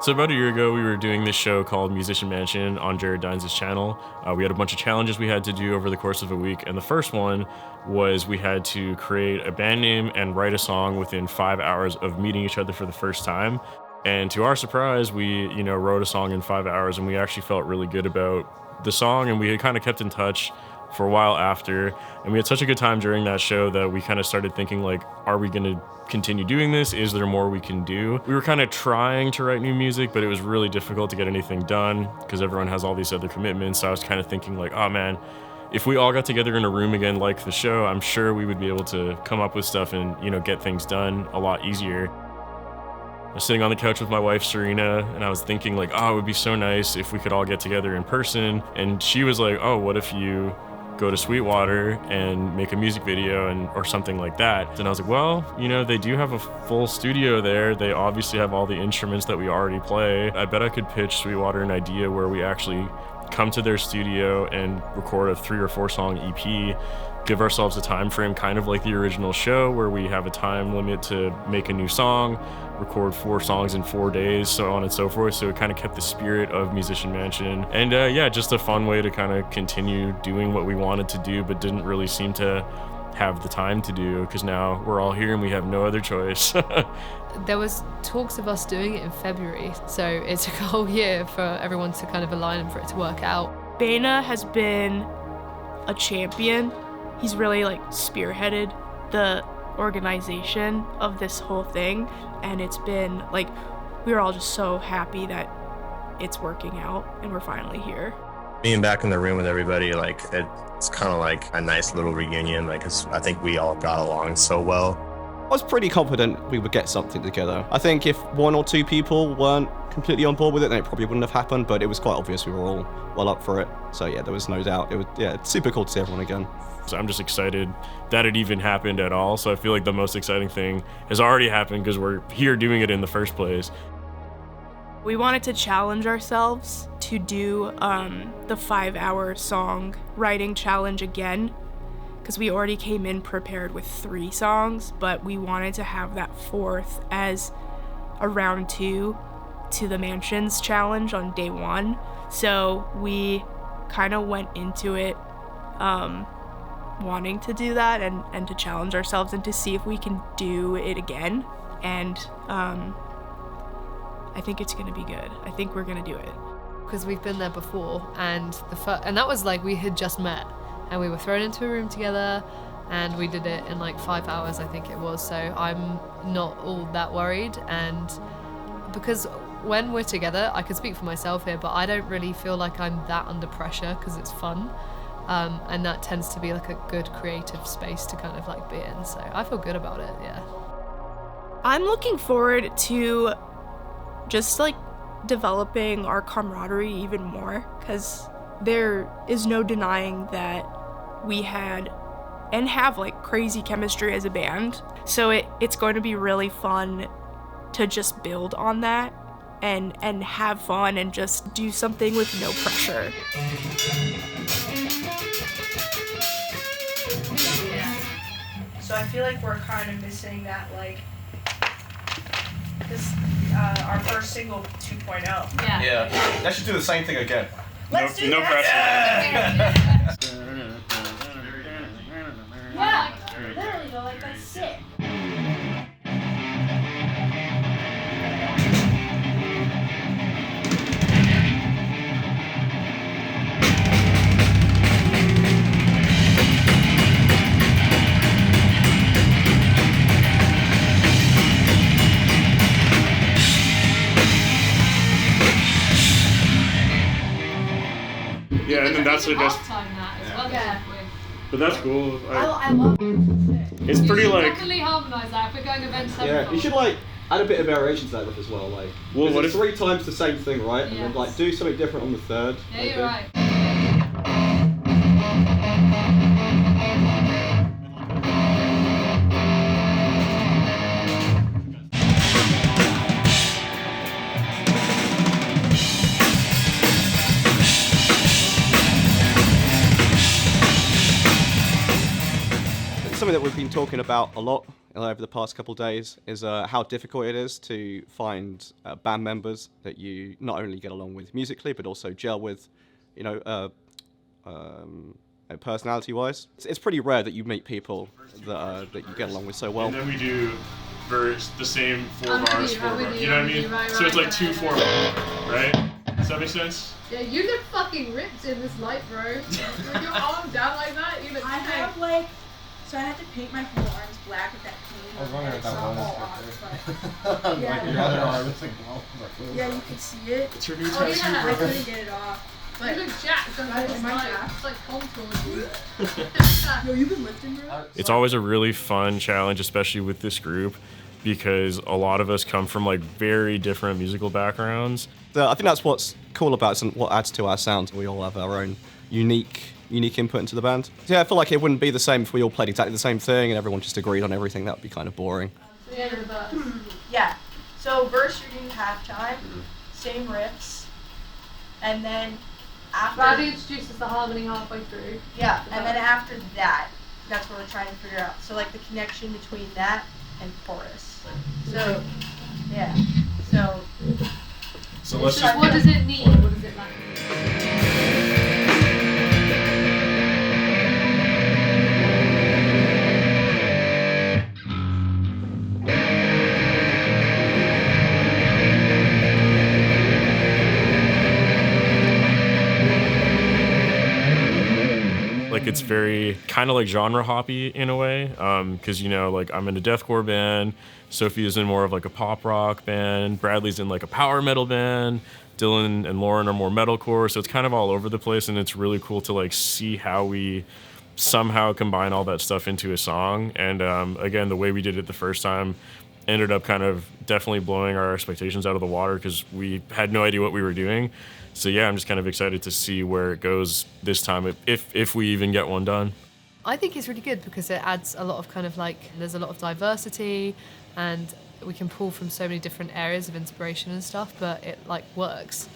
So about a year ago, we were doing this show called Musician Mansion on Jared Dines' channel. We had a bunch of challenges we had to do over the course of a week, and the first one was we had to create a band name and write a song within 5 hours of meeting each other for the first time. And to our surprise, we, wrote a song in 5 hours, and we actually felt really good about the song, and we had kind of kept in touch for a while after, and we had such a good time during that show that we kind of started thinking, like, are we going to continue doing this? Is there more we can do? We were kind of trying to write new music, but it was really difficult to get anything done because everyone has all these other commitments. So I was kind of thinking, like, oh man, if we all got together in a room again like the show, I'm sure we would be able to come up with stuff and, get things done a lot easier. I was sitting on the couch with my wife, Serena, and I was thinking, like, oh, it would be so nice if we could all get together in person. And she was like, oh, what if you go to Sweetwater and make a music video or something like that. And I was like, well, they do have a full studio there. They obviously have all the instruments that we already play. I bet I could pitch Sweetwater an idea where we actually come to their studio and record a 3 or 4 song EP, give ourselves a time frame kind of like the original show where we have a time limit to make a new song, record 4 songs in 4 days, so on and so forth. So it kind of kept the spirit of Musician Mansion. And just a fun way to kind of continue doing what we wanted to do but didn't really seem to have the time to do because now we're all here and we have no other choice. There was talks of us doing it in February, so it took a whole year for everyone to kind of align and for it to work out. Baena has been a champion. He's really spearheaded the organization of this whole thing, and it's been we were all just so happy that it's working out and we're finally here. Being back in the room with everybody, it's kind of like a nice little reunion, 'cause I think we all got along so well. I was pretty confident we would get something together. I think if 1 or 2 people weren't completely on board with it, then it probably wouldn't have happened, but it was quite obvious we were all well up for it. So yeah, there was no doubt. It's super cool to see everyone again. So I'm just excited that it even happened at all. So I feel like the most exciting thing has already happened because we're here doing it in the first place. We wanted to challenge ourselves to do the 5-hour song writing challenge again, because we already came in prepared with 3 songs, but we wanted to have that 4th as a round 2 to the Mansions challenge on day 1. So we kind of went into it wanting to do that and to challenge ourselves and to see if we can do it again. And I think it's gonna be good. I think we're gonna do it. Because we've been there before, and that was we had just met, and we were thrown into a room together, and we did it in 5 hours, I think it was. So I'm not all that worried, and because when we're together, I can speak for myself here, but I don't really feel like I'm that under pressure because it's fun. And that tends to be a good creative space to kind of be in. So I feel good about it, yeah. I'm looking forward to just developing our camaraderie even more, because there is no denying that we had and have crazy chemistry as a band. So it's going to be really fun to just build on that and have fun and just do something with no pressure. So I feel like we're kind of missing that, this, our first single 2.0. Yeah. Let's just do the same thing again. Let's do no that. pressure. Yeah, literally though, that's sick. Yeah, and then that's Yeah. But that's cool. I love it. It's pretty definitely harmonise that if we're going events. Yeah, you should add a bit of variation to that as well. Well, what it's if 3 times the same thing, right? Yes. And then do something different on the 3rd. Yeah, you're right. Something that we've been talking about a lot over the past couple days is how difficult it is to find band members that you not only get along with musically, but also gel with, personality-wise. It's pretty rare that you meet people that you get along with so well. And then we do the same 4 bars, 4 bars. You know what I mean? So it's like 2 4 right? Does that make sense? Yeah, you look fucking ripped in this light, bro. With your arm down like that, you look sick. So I had to paint my whole arms black with that paint. I was wondering if that was Yeah. like your other arm is like, Yeah, you can see it. It's your new I tattoo, couldn't get it off. You look jacked under this light. It's like contoured. Yo, you been lifting, bro? It's always a really fun challenge, especially with this group, because a lot of us come from like very different musical backgrounds. I think that's what's cool about it and what adds to our sound. We all have our own unique input into the band. Yeah, I feel like it wouldn't be the same if we all played exactly the same thing and everyone just agreed on everything. That would be kind of boring. The end of the verse. Yeah. So verse you're doing halftime, same riffs, and then after. Brady introduces the harmony halfway through. Yeah, and then after that, that's what we're trying to figure out. So like the connection between that and chorus. So, yeah. So let's just. What does it need? What does it like? Like it's very kind of like genre hoppy in a way, because like I'm in a deathcore band, Sophie is in more of like a pop rock band, Bradley's in like a power metal band, Dylan and Lauren are more metalcore, so it's kind of all over the place, and it's really cool to like see how we somehow combine all that stuff into a song. And again, the way we did it the first time ended up kind of definitely blowing our expectations out of the water because we had no idea what we were doing. So yeah, I'm just kind of excited to see where it goes this time, if we even get one done. I think it's really good because it adds a lot of kind of like, there's a lot of diversity and we can pull from so many different areas of inspiration and stuff, but it like works.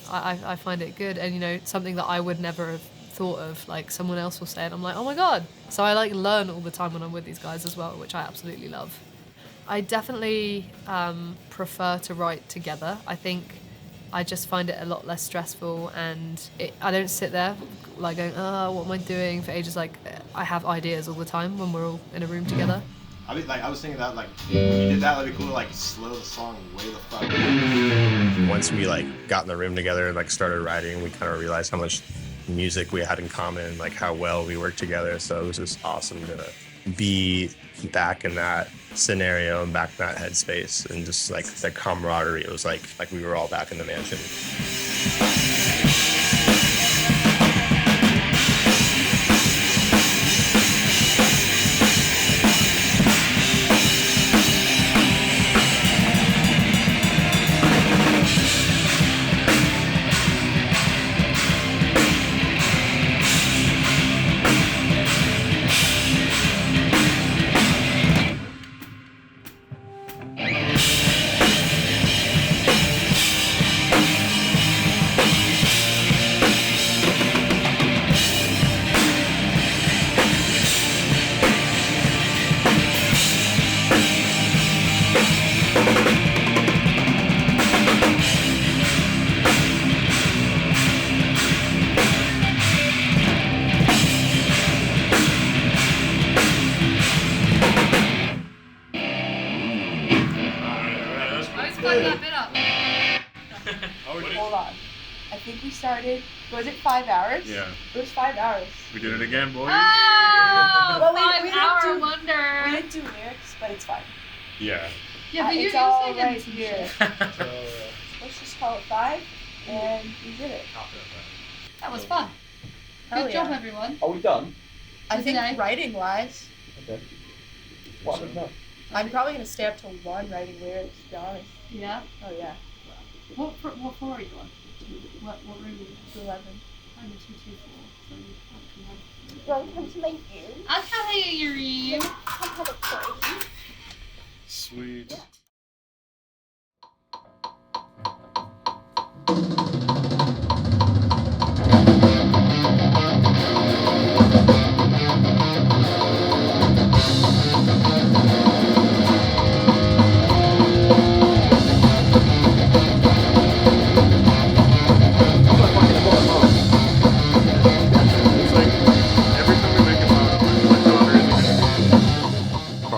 I find it good, and something that I would never have thought of, like someone else will say it, I'm like, oh my God. So I like learn all the time when I'm with these guys as well, which I absolutely love. I definitely prefer to write together. I think I just find it a lot less stressful, and I don't sit there like going, oh, what am I doing for ages? Like I have ideas all the time when we're all in a room together. I was thinking that like when you did that, it'd be cool to like slow the song way the fuck. Once we like got in the room together and like started writing, we kind of realized how much music we had in common and like how well we worked together. So it was just awesome to be back in that scenario and back in that headspace, and just like the camaraderie. It was like we were all back in the mansion. Hold on. I think we started, was it 5 hours? Yeah. It was 5 hours. We did it again, boys. Oh, Well, we 5-hour didn't do- wonder. We didn't do lyrics, but it's fine. Yeah. Yeah, but It's you all say right some here. shit. Let's just call it 5, and we did it. That was fun. Hell Good yeah. job, everyone. Are we done? I think Today. writing-wise, Okay. What happened now? I'm probably going to stay up till 1 writing lyrics, to be honest. Yeah. Oh, yeah. What floor are you on? What room are you in? 11. I'm in 224. So you can't Welcome to my room. I'll come in your room. Come have a party. Sweet.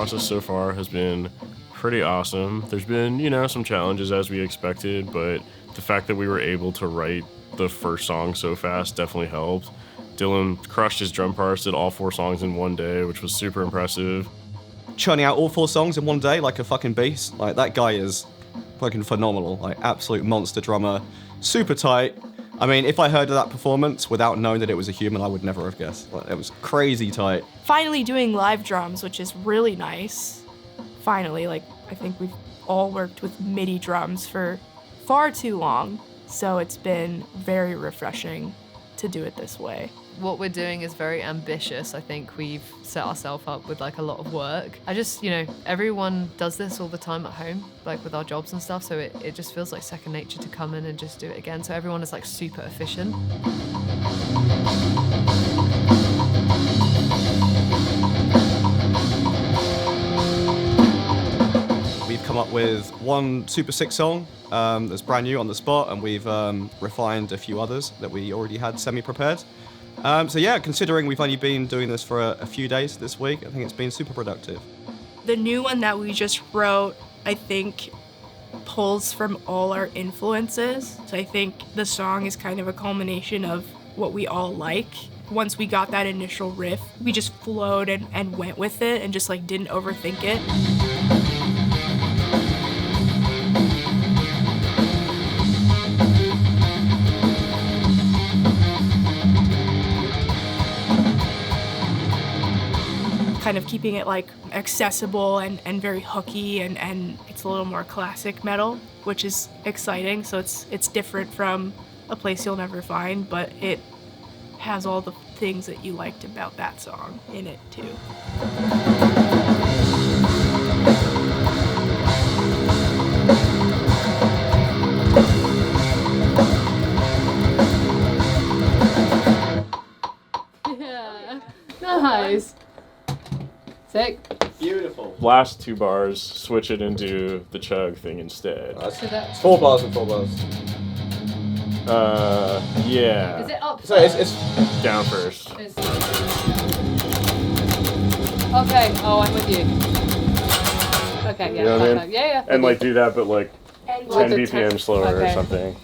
process so far has been pretty awesome. There's been, some challenges as we expected, but the fact that we were able to write the first song so fast definitely helped. Dylan crushed his drum parts, did all 4 songs in one day, which was super impressive. Churning out all 4 songs in one day like a fucking beast. Like, that guy is fucking phenomenal. Like, absolute monster drummer. Super tight. I mean, if I heard of that performance without knowing that it was a human, I would never have guessed. Like, it was crazy tight. Finally doing live drums, which is really nice. Finally, like, I think we've all worked with MIDI drums for far too long, so it's been very refreshing to do it this way. What we're doing is very ambitious. I think we've set ourselves up with like a lot of work. I just, everyone does this all the time at home, like with our jobs and stuff, so it just feels like second nature to come in and just do it again. So everyone is like super efficient. We've come up with one super sick song that's brand new on the spot, and we've refined a few others that we already had semi-prepared. So yeah, considering we've only been doing this for a few days this week, I think it's been super productive. The new one that we just wrote, I think, pulls from all our influences. So I think the song is kind of a culmination of what we all like. Once we got that initial riff, we just flowed and went with it and just like didn't overthink it. Kind of keeping it like accessible and very hooky and it's a little more classic metal, which is exciting. So it's different from A Place You'll Never Find, but it has all the things that you liked about that song in it too. Yeah, nice. Sick. Beautiful. Last 2 bars, switch it into the chug thing instead. So that's 4 bars and 4 bars. Yeah. Is it up? So it's Down first. It's... Okay. Oh, I'm with you. Okay. Yeah. You know what I mean? Perfect. Yeah. And like do that, but like 10 With the BPM slower or okay. something.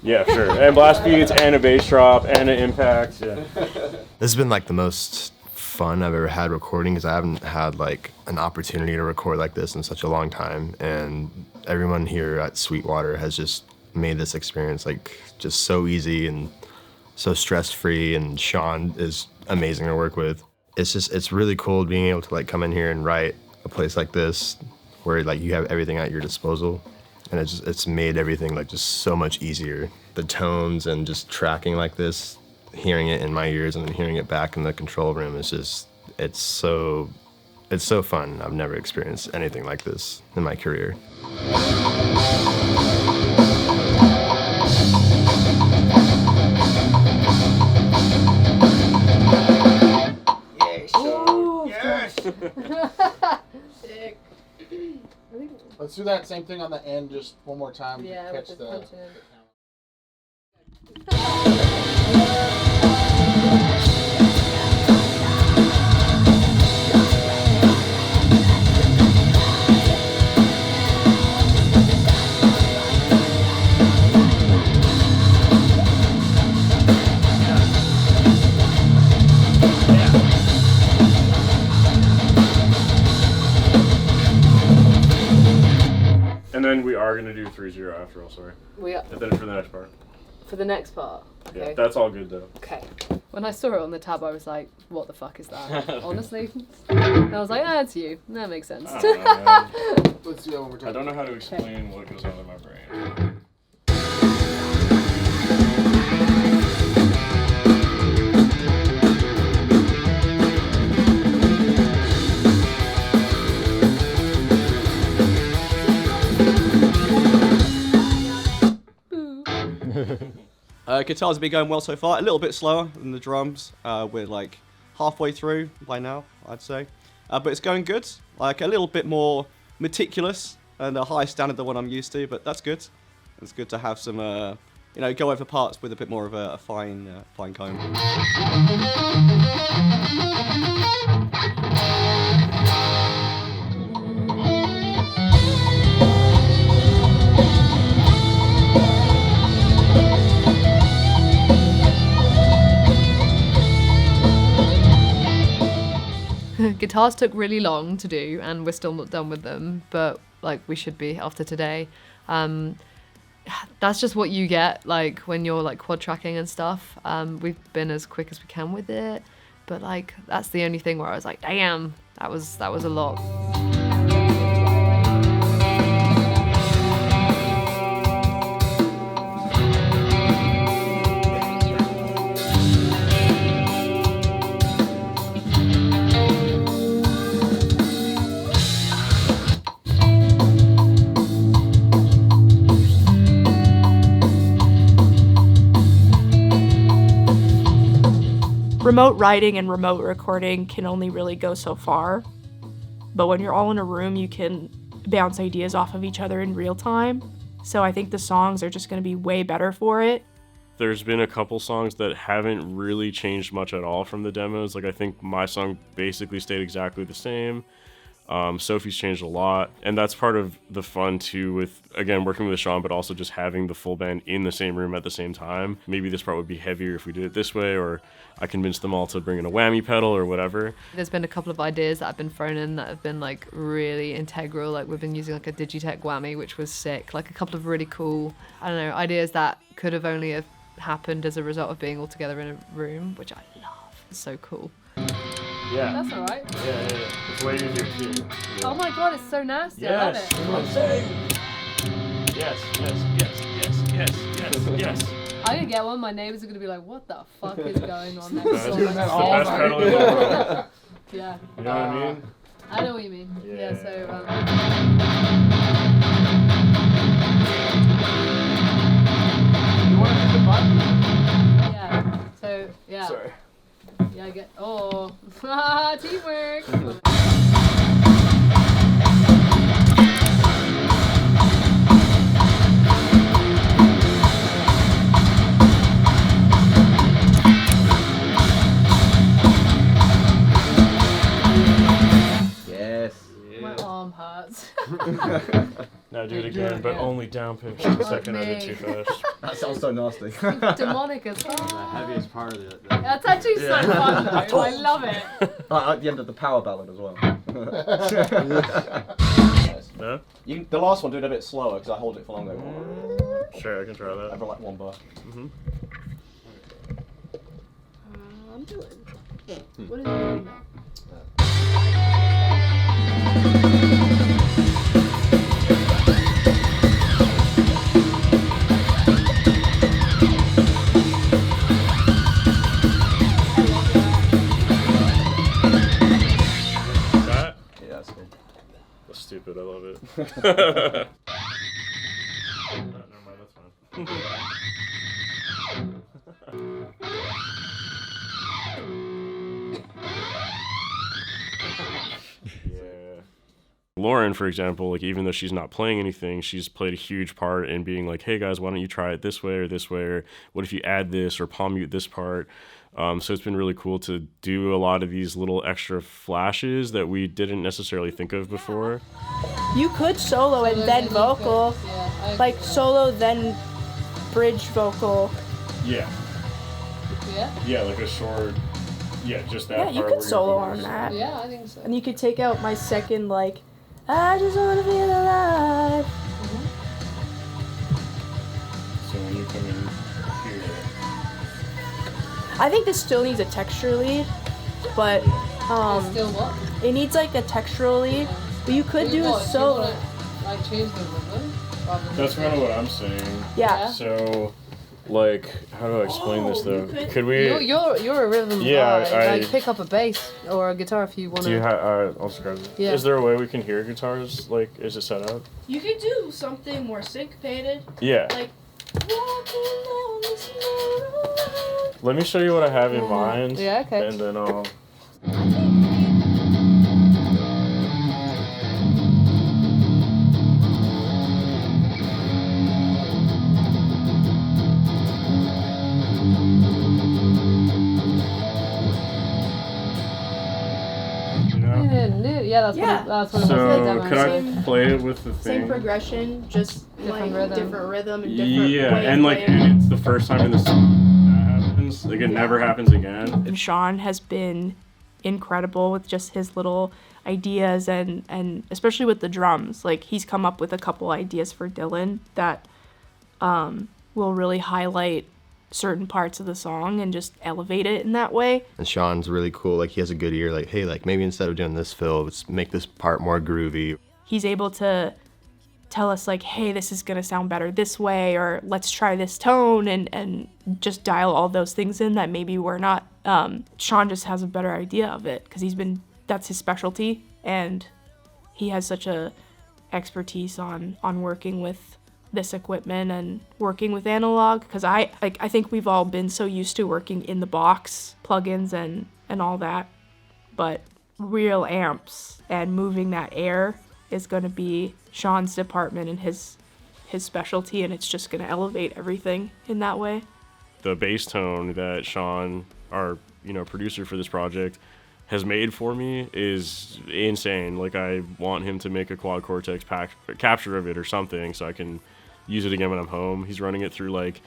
Yeah, sure. And blast beats and a bass drop and an impact. Yeah. This has been like the most fun I've ever had recording, because I haven't had like an opportunity to record like this in such a long time, and everyone here at Sweetwater has just made this experience like just so easy and so stress-free, and Sean is amazing to work with. It's really cool being able to like come in here and write a place like this where like you have everything at your disposal, and it's made everything like just so much easier. The tones and just tracking like this, hearing it in my ears and then hearing it back in the control room is just, it's so fun. I've never experienced anything like this in my career. Sick. Let's do that same thing on the end, just one more time Yeah, to catch with the the. punch in. And then we are gonna do 3-0 after all, sorry. We are And then for the next part. for the next part. Yeah, Okay. that's all good though. Okay. When I saw it on the tab, I was like, "What the fuck is that?" Honestly, and I was like, "Ah, it's you. That makes sense." I don't know, man. Let's do that one more time. I don't know how to explain what goes on in my brain. Guitars have been going well so far. A little bit slower than the drums. We're like halfway through by now, I'd say. But it's going good. Like a little bit more meticulous and a higher standard than what I'm used to, but that's good. It's good to have some, go over parts with a bit more of a fine comb. Guitars took really long to do, and we're still not done with them, but like we should be after today. That's just what you get like when you're like quad tracking and stuff. We've been as quick as we can with it, but like that's the only thing where I was like, damn, that was a lot. Remote writing and remote recording can only really go so far, but when you're all in a room, you can bounce ideas off of each other in real time. So I think the songs are just going to be way better for it. There's been a couple songs that haven't really changed much at all from the demos. Like I think my song basically stayed exactly the same. Sophie's changed a lot, and that's part of the fun too with, again, working with Sean, but also just having the full band in the same room at the same time. Maybe this part would be heavier if we did it this way, or I convinced them all to bring in a whammy pedal or whatever. There's been a couple of ideas that have been thrown in that have been like really integral. Like we've been using like a Digitech whammy, which was sick. Like a couple of really cool, I don't know, ideas that could have only have happened as a result of being all together in a room, which I love. It's so cool. Yeah. That's all right. Yeah. It's way easier too. Oh my god, it's so nasty. Yes. I love it. That's what I'm saying. Yes. I'm gonna get one. My neighbors are gonna be like, "What the fuck is going on there?" That's the best pedal in the world. Yeah. You know what I mean? I know what you mean. Yeah. So. You want to hit the button? Yeah. So yeah. Sorry. Yeah, I get. Oh, teamwork. Yes. My arm hurts. Now do it again, but only down pitch. The second I did too fast. That sounds so nasty. Demonic as well. The heaviest part of it. That's actually so fun though. I love it. At the end of the power ballad as well. Yeah? The last one, do it a bit slower because I hold it for longer. Sure, I can try that. Over like one bar. I'm doing. What is it doing now? That? Yeah, that's good. That's stupid, I love it. Never mind, that's fine. Lauren, for example, like even though she's not playing anything, she's played a huge part in being like, hey guys, why don't you try it this way, or what if you add this or palm mute this part? So it's been really cool to do a lot of these little extra flashes that we didn't necessarily think of before. You could solo and then vocal, like solo then bridge vocal. Yeah. Yeah? Yeah, like a short, just that Yeah, part you where could you're solo on focused. that. Yeah, I think so. And you could take out my second, like, I just wanna feel alive. So when you come in here, I think this still needs a texture lead, but Still what? it needs like a textural lead. But you could do a What, solo. Do you wanna, like change the rhythm? rather than that's the kind of what I'm saying. Yeah. So, like, how do I explain this though? Could we? You're a rhythm Yeah, guy. I- Like pick up a bass or a guitar if you want Do you to. have? I'll describe it. Yeah. Is there a way we can hear guitars? Like, is it set up? You could do something more syncopated, Yeah. like walking down this road. Let me show you what I have in mind. Yeah, okay. And then I'll. Yeah, that's Yeah. what that's what it was. So the demo. could I Same- play it with the thing? Same progression, just Different like rhythm. different rhythm and different Yeah, way and of like playing. it's the first time in the song that happens. Like it never happens again. And Sean has been incredible with just his little ideas and especially with the drums. Like, he's come up with a couple ideas for Dylan that will really highlight certain parts of the song and just elevate it in that way. And Sean's really cool. Like, he has a good ear. Like, hey, like, maybe instead of doing this fill, let's make this part more groovy. He's able to tell us, like, hey, this is gonna sound better this way, or let's try this tone, and just dial all those things in that maybe we're not. Sean just has a better idea of it because that's his specialty, and he has such a expertise on working with this equipment and working with analog, because I think we've all been so used to working in the box, plugins and all that, but real amps and moving that air is going to be Sean's department and his specialty, and it's just going to elevate everything in that way. The bass tone that Sean, our producer for this project, has made for me is insane. Like, I want him to make a quad cortex capture of it or something so I can use it again when I'm home. He's running it through like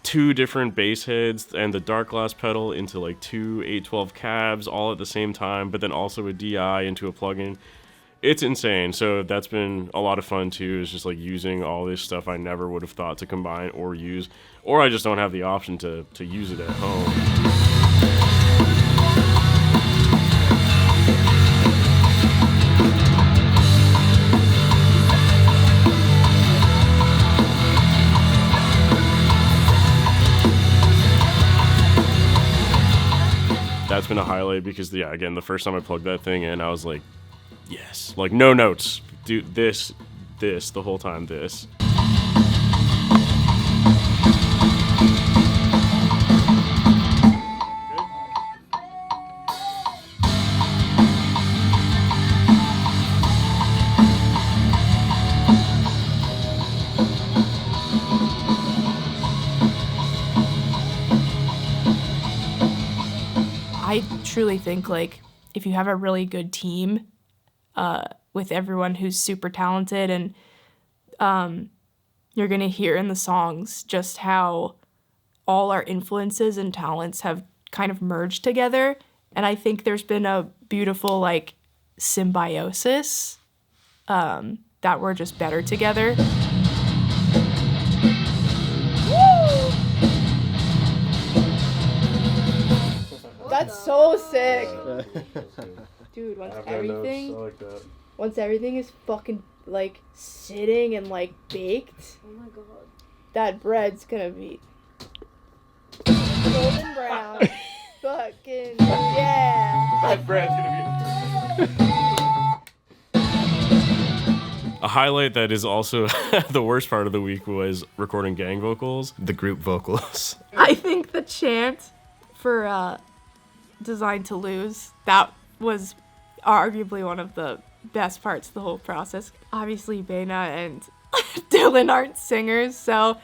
2 different bass heads and the dark glass pedal into like 2 812 cabs all at the same time, but then also a DI into a plugin. It's insane. So that's been a lot of fun too, is just like using all this stuff I never would have thought to combine or use, or I just don't have the option to use it at home. That's been a highlight because, yeah, again, the first time I plugged that thing in, I was like, yes. Like, no notes. Do this, the whole time, this. I truly think, like, if you have a really good team with everyone who's super talented, and you're going to hear in the songs just how all our influences and talents have kind of merged together. And I think there's been a beautiful, like, symbiosis that we're just better together. That's so sick. Dude, once everything is fucking, like, sitting and, like, baked, oh my god, that bread's gonna be golden brown. Fucking yeah. That bread's gonna be a highlight that is also the worst part of the week was recording gang vocals. The group vocals. I think the chant for Designed to Lose, that was arguably one of the best parts of the whole process. Obviously, Baena and Dylan aren't singers, so...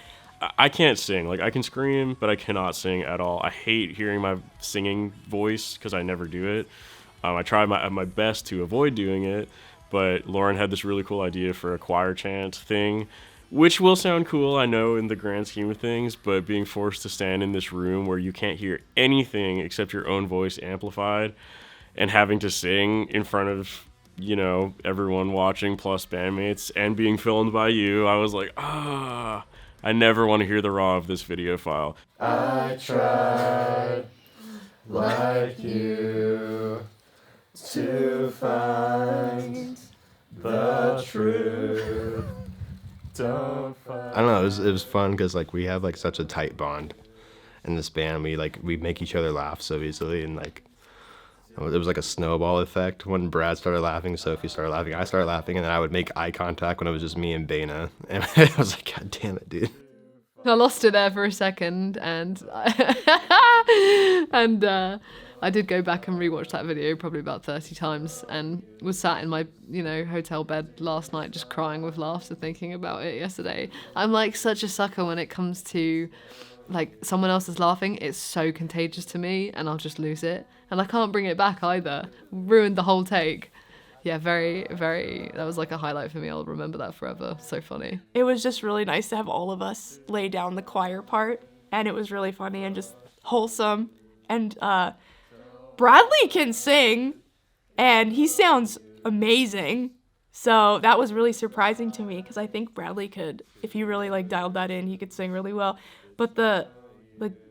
I can't sing. Like, I can scream, but I cannot sing at all. I hate hearing my singing voice because I never do it. I try my best to avoid doing it, but Lauren had this really cool idea for a choir chant thing, which will sound cool, I know, in the grand scheme of things, but being forced to stand in this room where you can't hear anything except your own voice amplified and having to sing in front of, everyone watching plus bandmates and being filmed by you, I was like, I never want to hear the raw of this video file. I tried, like you, to find the truth. I don't know, it was fun because, like, we have, like, such a tight bond in this band. We make each other laugh so easily, and, like, there was like a snowball effect. When Brad started laughing, Sophie started laughing, I started laughing, and then I would make eye contact when it was just me and Baena, and I was like, god damn it, dude. I lost it there for a second, and I did go back and rewatch that video probably about 30 times, and was sat in my, hotel bed last night just crying with laughter thinking about it yesterday. I'm like such a sucker when it comes to, like, someone else is laughing. It's so contagious to me, and I'll just lose it. And I can't bring it back either. Ruined the whole take. Yeah, very, very, that was like a highlight for me. I'll remember that forever. So funny. It was just really nice to have all of us lay down the choir part, and it was really funny and just wholesome. And Bradley can sing, and he sounds amazing. So that was really surprising to me because I think Bradley could, if he really like dialed that in, he could sing really well. But the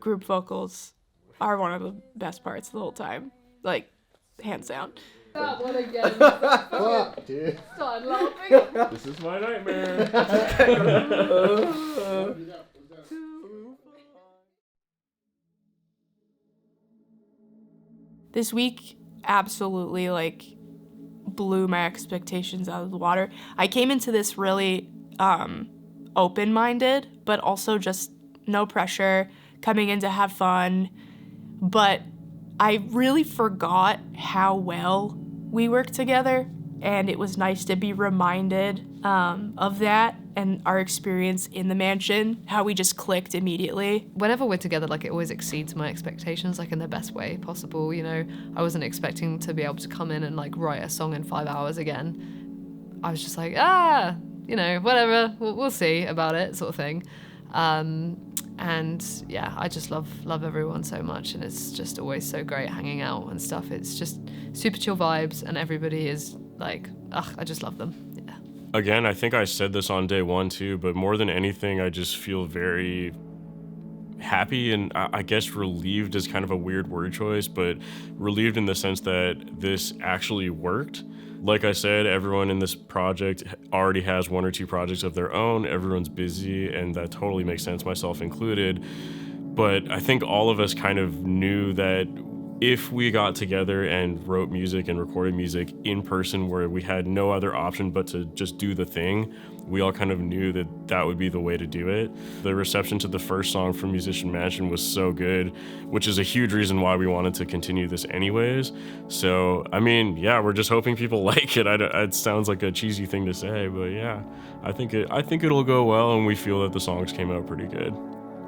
group vocals are one of the best parts the whole time, like hands down. That one again. Fuck, dude. Start laughing. This is my nightmare. This week absolutely like blew my expectations out of the water. I came into this really open-minded, but also just no pressure, coming in to have fun. But I really forgot how well we work together, and it was nice to be reminded of that and our experience in the mansion, how we just clicked immediately. Whenever we're together, like, it always exceeds my expectations, like in the best way possible, you know. I wasn't expecting to be able to come in and like write a song in 5 hours again. I was just like, you know, whatever, we'll see about it, sort of thing. And yeah, I just love everyone so much, and it's just always so great hanging out and stuff. It's just super chill vibes, and everybody is like, I just love them. Yeah. Again, I think I said this on day one too, but more than anything, I just feel very happy, and I guess relieved is kind of a weird word choice, but relieved in the sense that this actually worked. Like I said, everyone in this project already has 1 or 2 projects of their own. Everyone's busy, and that totally makes sense, myself included. But I think all of us kind of knew that if we got together and wrote music and recorded music in person where we had no other option but to just do the thing, we all kind of knew that that would be the way to do it. The reception to the first song from Musician Mansion was so good, which is a huge reason why we wanted to continue this anyways. So, I mean, yeah, we're just hoping people like it. It sounds like a cheesy thing to say, but yeah, I think it'll go well, and we feel that the songs came out pretty good.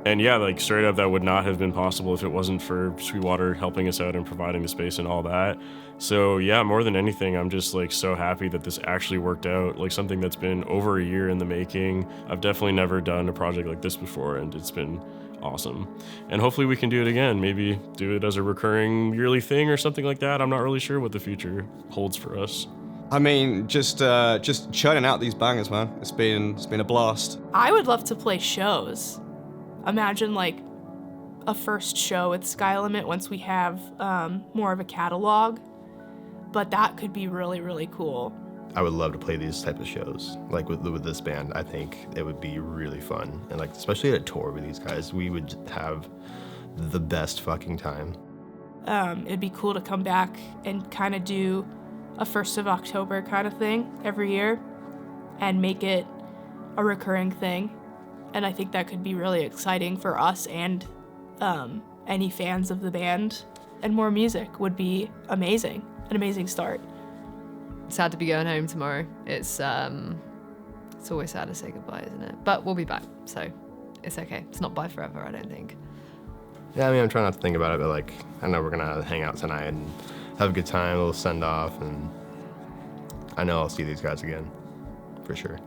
And yeah, like straight up, that would not have been possible if it wasn't for Sweetwater helping us out and providing the space and all that. So yeah, more than anything, I'm just like so happy that this actually worked out, like something that's been over a year in the making. I've definitely never done a project like this before, and it's been awesome. And hopefully we can do it again, maybe do it as a recurring yearly thing or something like that. I'm not really sure what the future holds for us. I mean, just churning out these bangers, man. It's been a blast. I would love to play shows. Imagine like a first show with Skylimit once we have more of a catalog, but that could be really, really cool. I would love to play these type of shows, like with this band. I think it would be really fun, and like especially at a tour with these guys, we would have the best fucking time. It'd be cool to come back and kind of do a 1st of October kind of thing every year and make it a recurring thing. And I think that could be really exciting for us and any fans of the band. And more music would be amazing, an amazing start. Sad to be going home tomorrow. It's always sad to say goodbye, isn't it? But we'll be back, so it's okay. It's not bye forever, I don't think. Yeah, I mean, I'm trying not to think about it, but like, I know we're gonna hang out tonight and have a good time, a little send off, and I know I'll see these guys again, for sure.